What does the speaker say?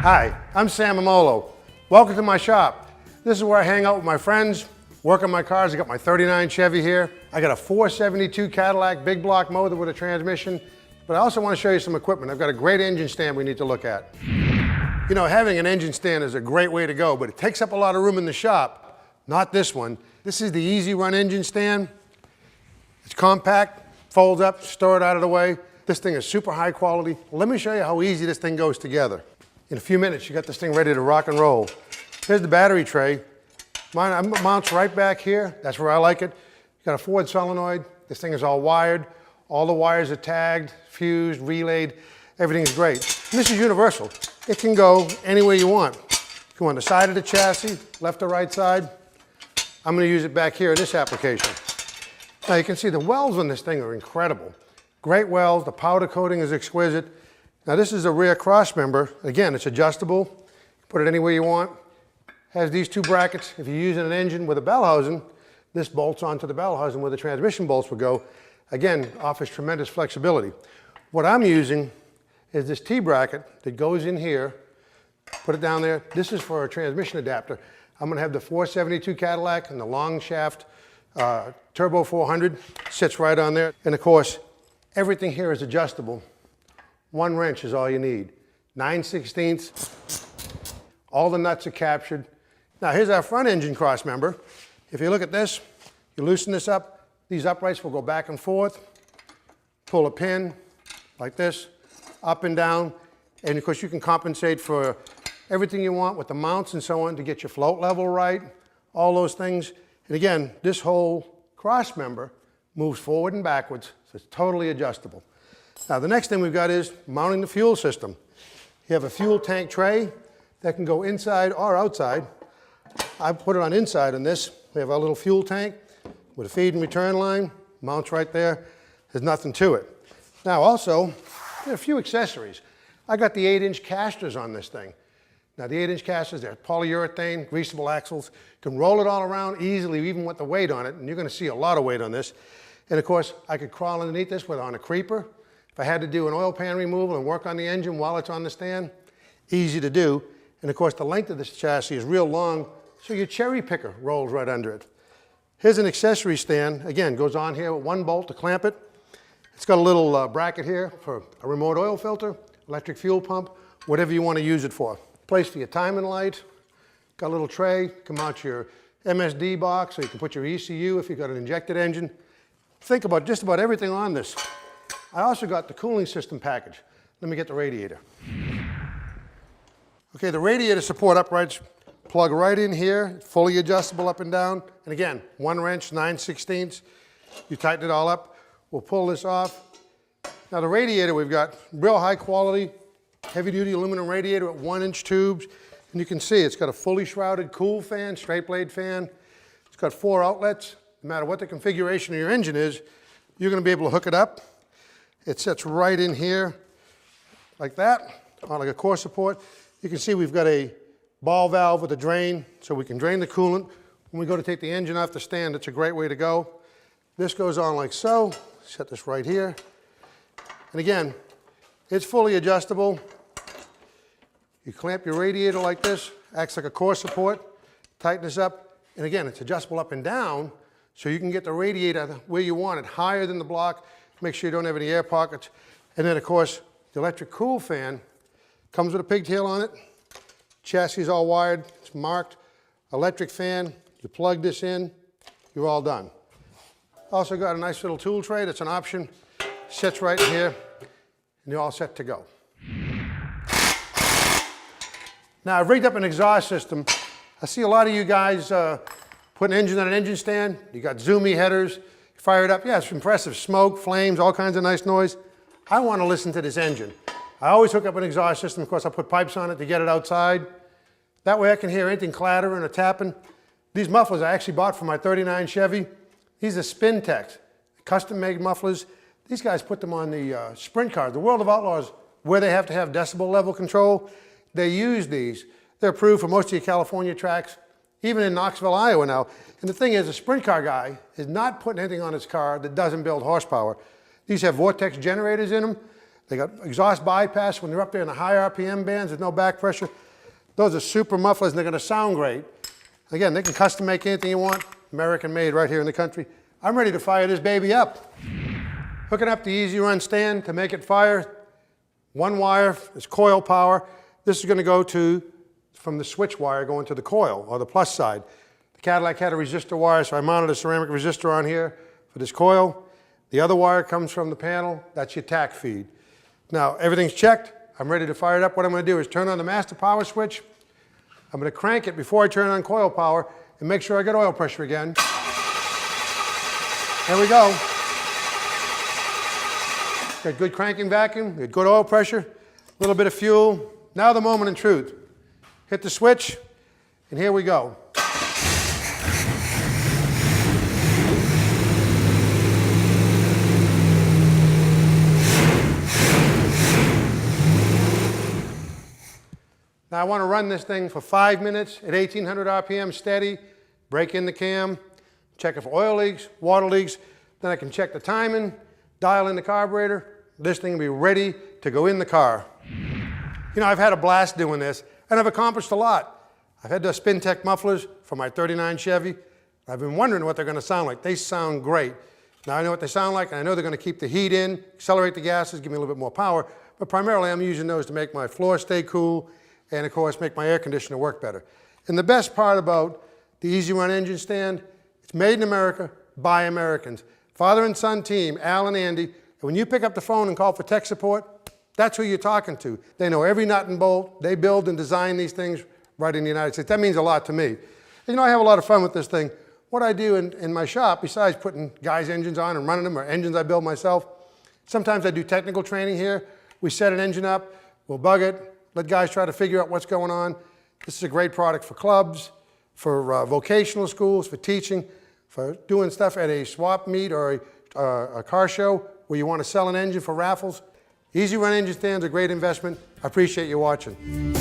Hi, I'm Sam Amolo. Welcome to my shop. This is where I hang out with my friends, work on my cars. I got my '39 Chevy here. I got a 472 Cadillac big block motor with a transmission, but I also want to show you some equipment. I've got a great engine stand we need to look at. You know, having an engine stand is a great way to go, but it takes up a lot of room in the shop. Not this one. This is the Easy Run engine stand. It's compact, folds up, store it out of the way. This thing is super high quality. Let me show you how easy this thing goes together. In a few minutes, you got this thing ready to rock and roll. Here's the battery tray. Mine mounts right back here. That's where I like it. You got a Ford solenoid. This thing is all wired. All the wires are tagged, fused, relayed. Everything's great. And this is universal. It can go any way you want. If you want the side of the chassis, left or right side. I'm going to use it back here in this application. Now you can see the welds on this thing are incredible. Great welds. The powder coating is exquisite. Now this is a rear cross member. Again, it's adjustable. Put it anywhere you want. Has these two brackets. If you're using an engine with a bell housing, this bolts onto the bell housing where the transmission bolts would go. Again, offers tremendous flexibility. What I'm using is this T-bracket that goes in here. Put it down there. This is for a transmission adapter. I'm going to have the 472 Cadillac and the long shaft Turbo 400 sits right on there. And of course, everything here is adjustable. 1 wrench is all you need. 9/16. All the nuts are captured. Now here's our front engine cross member. If you look at this, you loosen this up. These uprights will go back and forth. Pull a pin like this, up and down. And of course you can compensate for everything you want with the mounts and so on to get your float level right, all those things. And again, this whole cross member moves forward and backwards, so it's totally adjustable. Now the next thing we've got is mounting the fuel system. You have a fuel tank tray that can go inside or outside. I put it on inside on this. We have our little fuel tank with a feed and return line, mounts right there. There's nothing to it. Now also, there are a few accessories. I got the 8-inch casters on this thing. Now the 8-inch casters, they're polyurethane, greasable axles. You can roll it all around easily, even with the weight on it, and you're gonna see a lot of weight on this. And of course, I could crawl underneath this on a creeper. If I had to do an oil pan removal and work on the engine while it's on the stand, easy to do. And of course, the length of this chassis is real long, so your cherry picker rolls right under it. Here's an accessory stand. Again, goes on here with 1 bolt to clamp it. It's got a little bracket here for a remote oil filter, electric fuel pump, whatever you want to use it for. Place for your timing light. Got a little tray. Come out your MSD box, so you can put your ECU if you've got an injected engine. Think about just about everything on this. I also got the cooling system package. Let me get the radiator. Okay, the radiator support uprights plug right in here, fully adjustable up and down. And again, 1 wrench, 9/16. You tighten it all up. We'll pull this off. Now the radiator, we've got real high quality, heavy duty aluminum radiator with 1-inch tubes. And you can see it's got a fully shrouded cool fan, straight blade fan. It's got 4 outlets. No matter what the configuration of your engine is, you're gonna be able to hook it up. It sits right in here like that, on like a core support. You can see we've got a ball valve with a drain, so we can drain the coolant. When we go to take the engine off the stand, it's a great way to go. This goes on like so. Set this right here. And again, it's fully adjustable. You clamp your radiator like this, acts like a core support. Tighten this up, and again, it's adjustable up and down, so you can get the radiator where you want it, higher than the block. Make sure you don't have any air pockets. And then of course, the electric cool fan comes with a pigtail on it. Chassis is all wired, it's marked. Electric fan, you plug this in, you're all done. Also got a nice little tool tray that's an option. Sits right in here, and you're all set to go. Now I've rigged up an exhaust system. I see a lot of you guys put an engine on an engine stand. You got zoomy headers. Fire it up, yeah, it's impressive. Smoke, flames, all kinds of nice noise. I want to listen to this engine. I always hook up an exhaust system. Of course, I put pipes on it to get it outside. That way I can hear anything clattering or tapping. These mufflers I actually bought for my '39 Chevy. These are Spintex, custom-made mufflers. These guys put them on the sprint cars. The World of Outlaws, where they have to have decibel level control, they use these. They're approved for most of your California tracks, even in Knoxville, Iowa now. And the thing is, a sprint car guy is not putting anything on his car that doesn't build horsepower. These have vortex generators in them. They got exhaust bypass when they're up there in the high RPM bands with no back pressure. Those are super mufflers and they're gonna sound great. Again, they can custom make anything you want, American made right here in the country. I'm ready to fire this baby up. Hooking up the Easy Run stand to make it fire. One wire is coil power. This is gonna go from the switch wire going to the coil or the plus side. The Cadillac had a resistor wire, so I mounted a ceramic resistor on here for this coil. The other wire comes from the panel, that's your tack feed. Now, everything's checked, I'm ready to fire it up. What I'm gonna do is turn on the master power switch. I'm gonna crank it before I turn on coil power and make sure I get oil pressure again. There we go. Got good cranking vacuum, got good oil pressure, a little bit of fuel. Now the moment in truth. Hit the switch, and here we go. Now I want to run this thing for 5 minutes at 1800 RPM steady, break in the cam, check if oil leaks, water leaks, then I can check the timing, dial in the carburetor. This thing will be ready to go in the car. You know, I've had a blast doing this, and I've accomplished a lot. I've had the Spin Tech mufflers for my '39 Chevy. I've been wondering what they're going to sound like. They sound great. Now I know what they sound like, and I know they're going to keep the heat in, accelerate the gases, give me a little bit more power, but primarily I'm using those to make my floor stay cool, and of course make my air conditioner work better. And the best part about the Easy Run engine stand, it's made in America by Americans. Father and son team, Al and Andy, and when you pick up the phone and call for tech support, that's who you're talking to. They know every nut and bolt. They build and design these things right in the United States. That means a lot to me. And you know, I have a lot of fun with this thing. What I do in my shop, besides putting guys' engines on and running them, or engines I build myself, sometimes I do technical training here. We set an engine up, we'll bug it, let guys try to figure out what's going on. This is a great product for clubs, for vocational schools, for teaching, for doing stuff at a swap meet or a car show where you want to sell an engine for raffles. Easy Run engine stands are a great investment. I appreciate you watching.